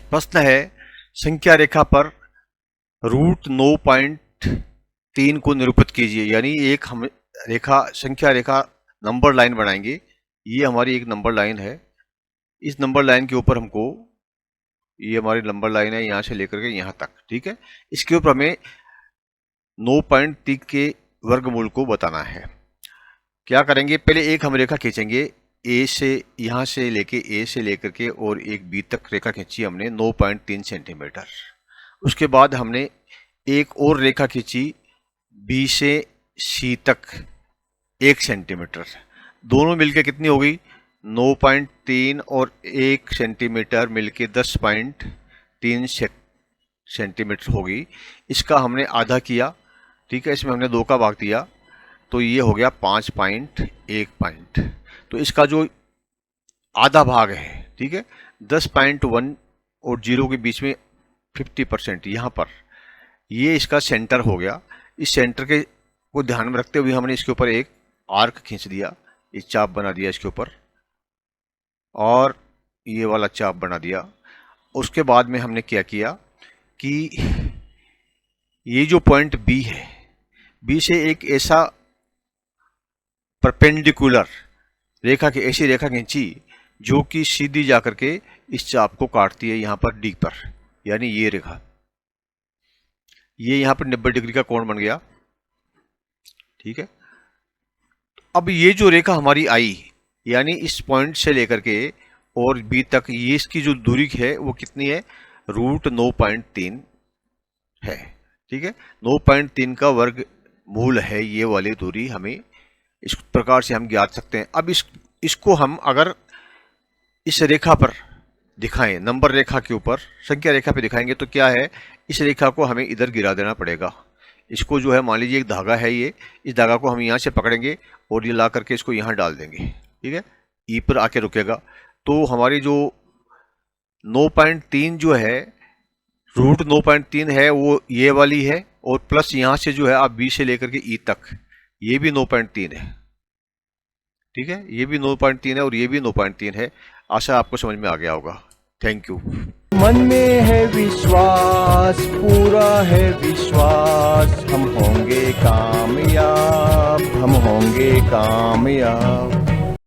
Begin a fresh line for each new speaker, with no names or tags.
प्रश्न है संख्या रेखा पर रूट 9.3 को निरूपित कीजिए। यानी एक हम रेखा संख्या रेखा नंबर लाइन बनाएंगे। ये हमारी एक नंबर लाइन है। इस नंबर लाइन के ऊपर हमको, ये हमारी नंबर लाइन है यहाँ से लेकर के यहाँ तक, ठीक है। इसके ऊपर हमें 9.3 के वर्गमूल को बताना है। क्या करेंगे, पहले एक हम रेखा खींचेंगे ए से, यहाँ से लेके ए से लेकर के और एक बी तक रेखा खींची हमने 9.3 सेंटीमीटर। उसके बाद हमने एक और रेखा खींची बी से सी तक 1 सेंटीमीटर। दोनों मिलके कितनी हो गई, 9.3 और 1 सेंटीमीटर मिलके 10.3 सेंटीमीटर हो गई। इसका हमने आधा किया, ठीक है, इसमें हमने 2 का भाग दिया तो ये हो गया 5.1 पॉइंट। तो इसका जो आधा भाग है, ठीक है, 10.1 और 0 के बीच में 50% यहाँ पर, ये इसका सेंटर हो गया। इस सेंटर के को ध्यान में रखते हुए हमने इसके ऊपर एक आर्क खींच दिया, एक चाप बना दिया इसके ऊपर, और ये वाला चाप बना दिया। उसके बाद में हमने क्या किया कि ये जो पॉइंट बी है, बी से एक ऐसा परपेंडिकुलर रेखा की ऐसी रेखा खींची जो कि सीधी जाकर के इस चाप को काटती है यहाँ पर डी पर। यानी ये रेखा, ये यहाँ पर 90 डिग्री का कोण बन गया, ठीक है। अब ये जो रेखा हमारी आई, यानी इस पॉइंट से लेकर के और बी तक, ये इसकी जो दूरी है वो कितनी है, रूट 9.3 है, ठीक है। 9.3 का वर्ग मूल है ये वाली दूरी। हमें इस प्रकार से हम ज्ञात सकते हैं। अब इसको हम अगर इस रेखा पर दिखाएं, नंबर रेखा के ऊपर संख्या रेखा पे दिखाएंगे तो क्या है, इस रेखा को हमें इधर गिरा देना पड़ेगा। इसको जो है, मान लीजिए एक धागा है ये, इस धागा को हम यहाँ से पकड़ेंगे और ये ला करके इसको यहाँ डाल देंगे, ठीक है, ई पर आके रुकेगा। तो हमारी जो 9.3 जो है, रूट 9.3 है, वो ये वाली है, और प्लस यहाँ से जो है आप बी से लेकर के ई तक, ये भी 9.3 है, ठीक है, ये भी 9.3 है और ये भी 9.3 है। आशा आपको समझ में आ गया होगा। Thank you.
मन में है विश्वास, पूरा है विश्वास, हम होंगे कामयाब, हम होंगे कामयाब।